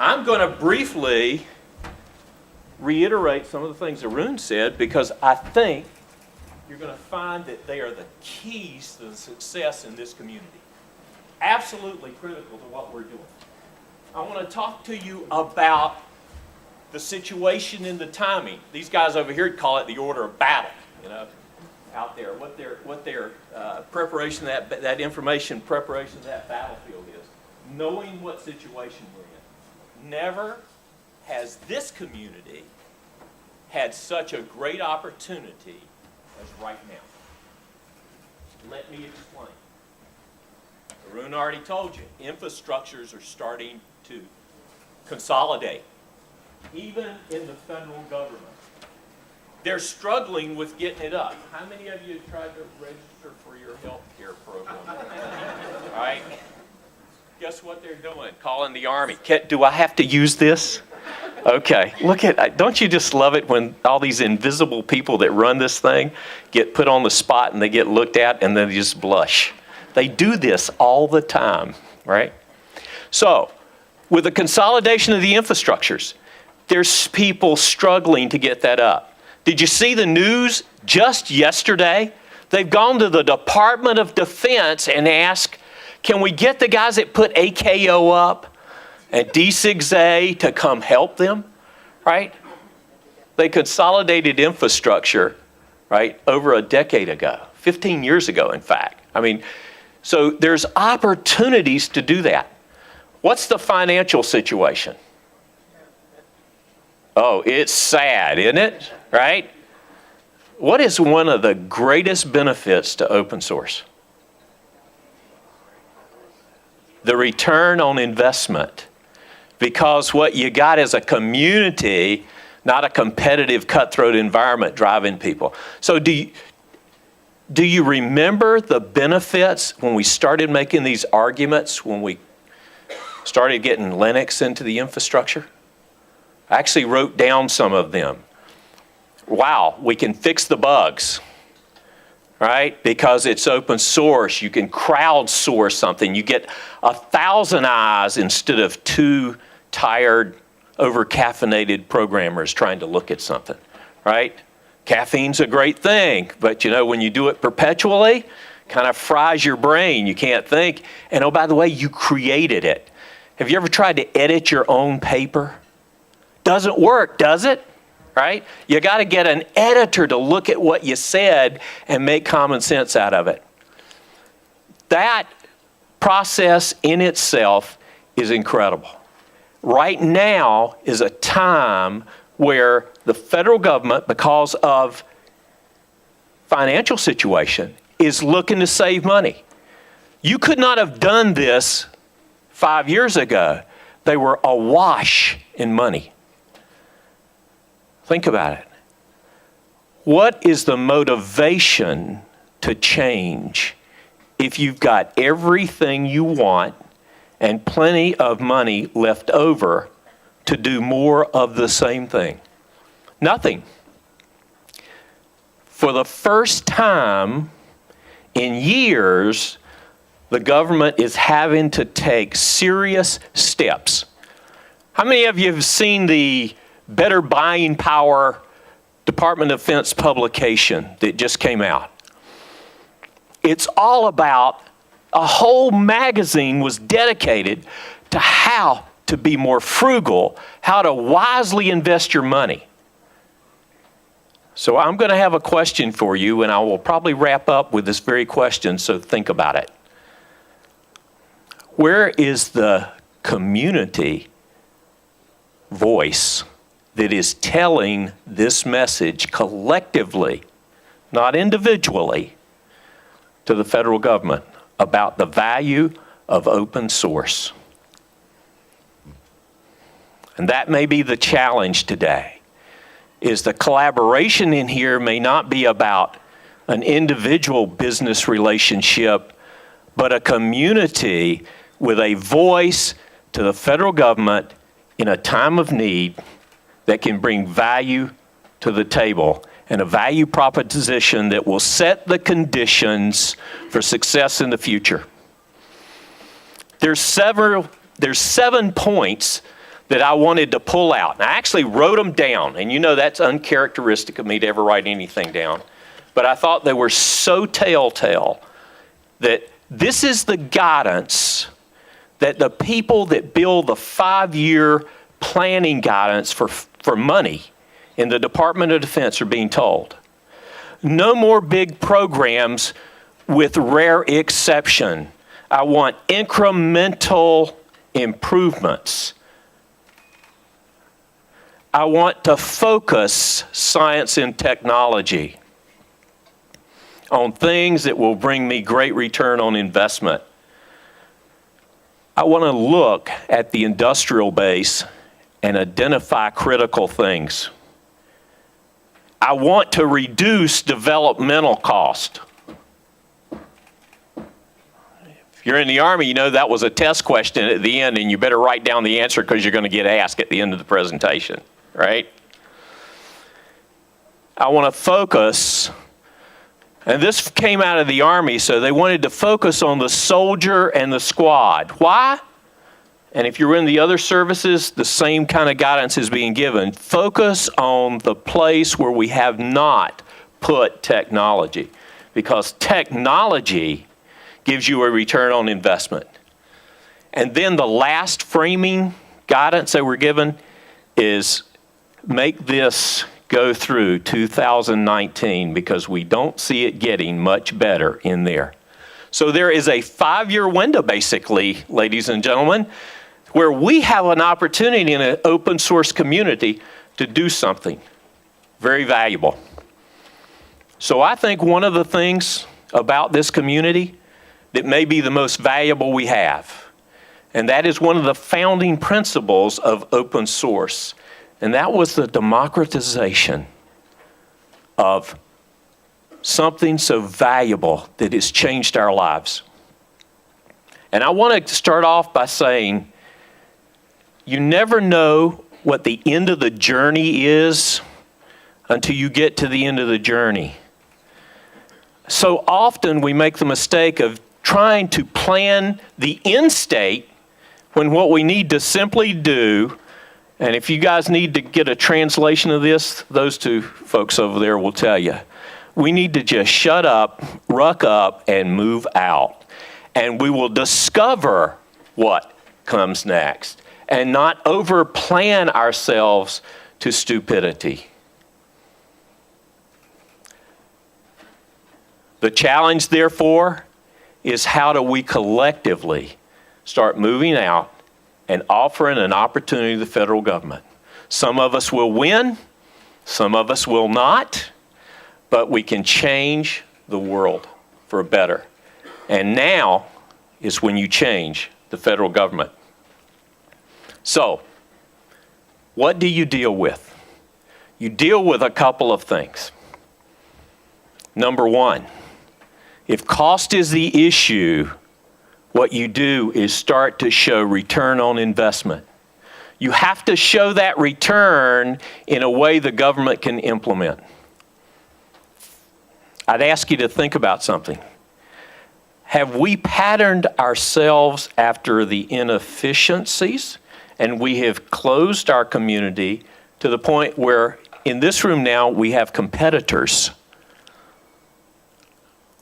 I'm going to briefly reiterate some of the things Arun said because I think you're going to find that they are the keys to the success in this community. Absolutely critical to what we're doing. I want to talk to you about the situation and the timing. These guys over here call it the order of battle, out there, what their preparation, that information preparation of that battlefield is. Knowing what situation we're in. Never has this community had such a great opportunity as right now. Let me explain. Arun already told you, infrastructures are starting to consolidate, even in the federal government. They're struggling with getting it up. How many of you tried to register for your health care program? All right. Guess what they're doing? Calling the Army. Do I have to use this? Okay. Look at, don't you just love it when all these invisible people that run this thing get put on the spot and they get looked at and then they just blush. They do this all the time, right? So, with the consolidation of the infrastructures, there's people struggling to get that up. Did you see the news just yesterday? They've gone to the Department of Defense and asked, can we get the guys that put AKO up and D6A to come help them, right? They consolidated infrastructure, right, over a decade ago, 15 years ago, in fact. I mean, so there's opportunities to do that. What's the financial situation? Oh, it's sad, isn't it? Right? What is one of the greatest benefits to open source? The return on investment. Because what you got is a community, not a competitive, cutthroat environment driving people. So do you remember the benefits when we started making these arguments, when we started getting Linux into the infrastructure? I actually wrote down some of them. Wow, we can fix the bugs, right? Because it's open source, you can crowdsource something. You get 1,000 eyes instead of 2 tired, over-caffeinated programmers trying to look at something, right? Caffeine's a great thing, but when you do it perpetually, kind of fries your brain. You can't think. And oh, by the way, you created it. Have you ever tried to edit your own paper? Doesn't work, does it? Right? You got to get an editor to look at what you said and make common sense out of it. That process in itself is incredible. Right now is a time where the federal government, because of financial situation, is looking to save money. You could not have done this 5 years ago. They were awash in money. Think about it. What is the motivation to change if you've got everything you want and plenty of money left over to do more of the same thing? Nothing. For the first time in years, the government is having to take serious steps. How many of you have seen the Better Buying Power Department of Defense publication that just came out? It's all about, a whole magazine was dedicated to how to be more frugal, how to wisely invest your money. So I'm going to have a question for you, and I will probably wrap up with this very question, so think about it. Where is the community voice that is telling this message collectively, not individually, to the federal government about the value of open source? And that may be the challenge today, is the collaboration in here may not be about an individual business relationship, but a community with a voice to the federal government in a time of need that can bring value to the table, and a value proposition that will set the conditions for success in the future. There's 7 points that I wanted to pull out. And I actually wrote them down, and you know that's uncharacteristic of me to ever write anything down. But I thought they were so telltale that this is the guidance that the people that build the 5-year planning guidance for money in the Department of Defense are being told. No more big programs with rare exception. I want incremental improvements. I want to focus science and technology on things that will bring me great return on investment. I want to look at the industrial base and identify critical things. I want to reduce developmental cost. If you're in the Army, you know that was a test question at the end, and you better write down the answer because you're going to get asked at the end of the presentation, right? I want to focus. And this came out of the Army, so they wanted to focus on the soldier and the squad. Why? And if you're in the other services, the same kind of guidance is being given. Focus on the place where we have not put technology, because technology gives you a return on investment. And then the last framing guidance that we're given is make this go through 2019 because we don't see it getting much better in there. So there is a 5-year window, basically, ladies and gentlemen, where we have an opportunity in an open source community to do something very valuable. So I think one of the things about this community that may be the most valuable we have, and that is one of the founding principles of open source, and that was the democratization of something so valuable that has changed our lives. And I want to start off by saying, you never know what the end of the journey is until you get to the end of the journey. So often we make the mistake of trying to plan the end state when what we need to simply do, and if you guys need to get a translation of this, those two folks over there will tell you. We need to just shut up, ruck up, and move out. And we will discover what comes next and not over-plan ourselves to stupidity. The challenge, therefore, is how do we collectively start moving out and offering an opportunity to the federal government. Some of us will win, some of us will not, but we can change the world for better. And now is when you change the federal government. So, what do you deal with? You deal with a couple of things. Number one, if cost is the issue, what you do is start to show return on investment. You have to show that return in a way the government can implement. I'd ask you to think about something. Have we patterned ourselves after the inefficiencies, and we have closed our community to the point where in this room now we have competitors?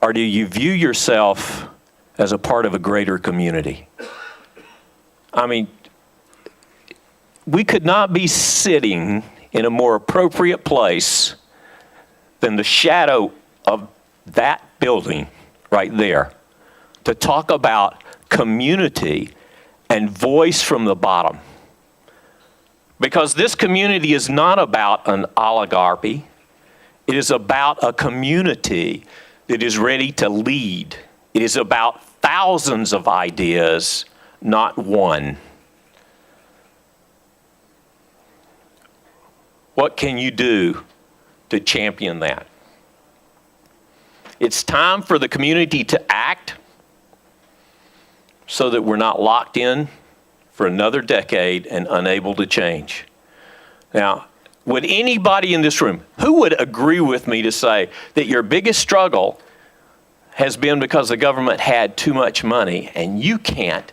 Or do you view yourself as a part of a greater community? I mean, we could not be sitting in a more appropriate place than the shadow of that building right there to talk about community and voice from the bottom. Because this community is not about an oligarchy. It is about a community that is ready to lead. It is about thousands of ideas, not one. What can you do to champion that? It's time for the community to act so that we're not locked in for another decade and unable to change. Now, would anybody in this room, who would agree with me to say that your biggest struggle has been because the government had too much money and you can't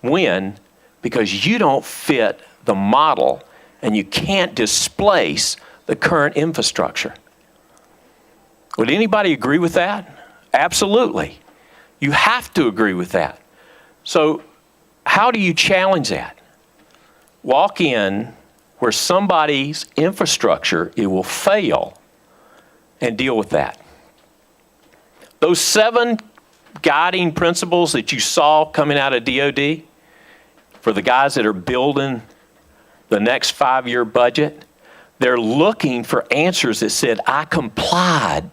win because you don't fit the model and you can't displace the current infrastructure. Would anybody agree with that? Absolutely. You have to agree with that. So how do you challenge that? Walk in where somebody's infrastructure, it will fail, and deal with that. Those 7 guiding principles that you saw coming out of DOD for the guys that are building the next 5-year budget, they're looking for answers that said, I complied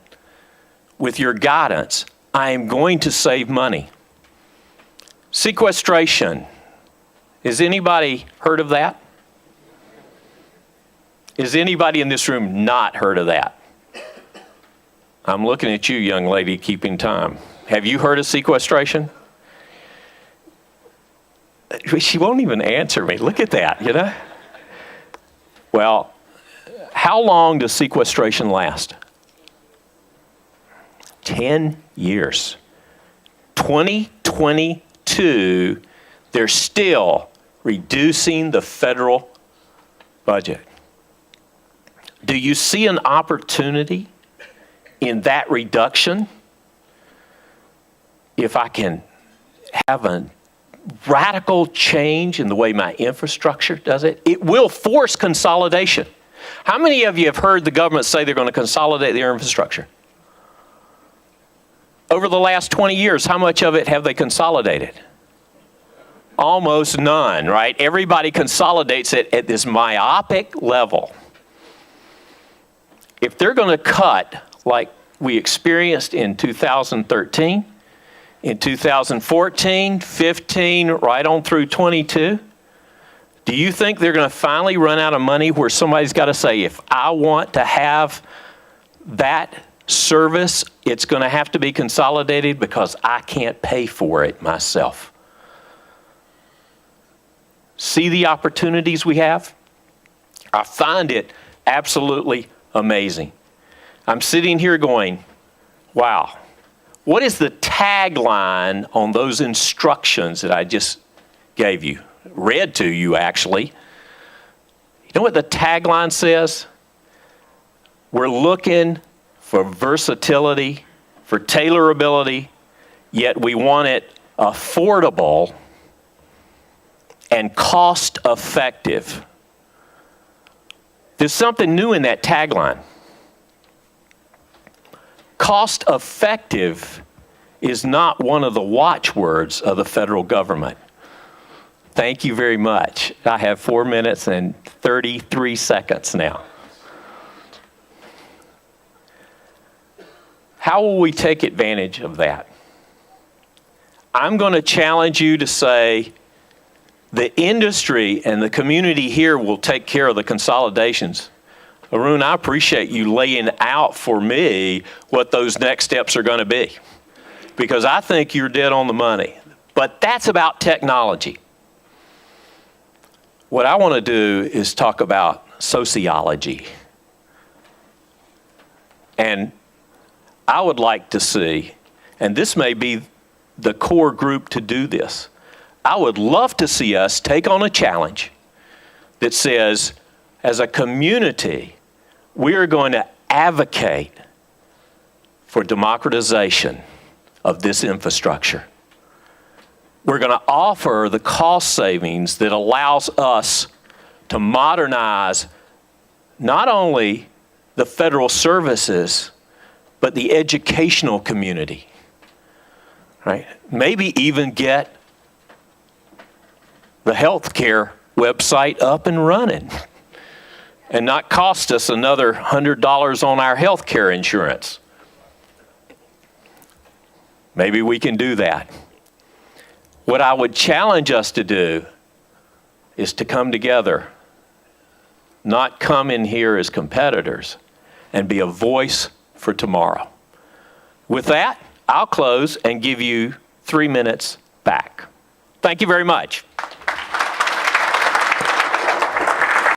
with your guidance. I am going to save money. Sequestration. Has anybody heard of that? Has anybody in this room not heard of that? I'm looking at you, young lady, keeping time. Have you heard of sequestration? She won't even answer me. Look at that, you know? Well, how long does sequestration last? 10 years. 2022, they're still reducing the federal budget. Do you see an opportunity in that reduction? If I can have a radical change in the way my infrastructure does it, it will force consolidation. How many of you have heard the government say they're going to consolidate their infrastructure? Over the last 20 years, how much of it have they consolidated? Almost none, right? Everybody consolidates it at this myopic level. If they're going to cut like we experienced in 2013, in 2014, 15, right on through 22, do you think they're going to finally run out of money where somebody's got to say, if I want to have that service, it's going to have to be consolidated because I can't pay for it myself? See the opportunities we have? I find it absolutely amazing. I'm sitting here going, wow, what is the tagline on those instructions that I just gave you, read to you actually? You know what the tagline says? We're looking for versatility, for tailorability, yet we want it affordable and cost effective. There's something new in that tagline. Cost effective is not one of the watchwords of the federal government. Thank you very much. I have 4 minutes and 33 seconds now. How will we take advantage of that? I'm going to challenge you to say the industry and the community here will take care of the consolidations. Arun, I appreciate you laying out for me what those next steps are going to be, because I think you're dead on the money. But that's about technology. What I want to do is talk about sociology. And I would like to see, and this may be the core group to do this, I would love to see us take on a challenge that says, as a community, we are going to advocate for democratization of this infrastructure. We're going to offer the cost savings that allows us to modernize not only the federal services, but the educational community, right? Maybe even get the healthcare website up and running and not cost us another $100 on our healthcare insurance. Maybe we can do that. What I would challenge us to do is to come together, not come in here as competitors, and be a voice for tomorrow. With that, I'll close and give you 3 minutes back. Thank you very much.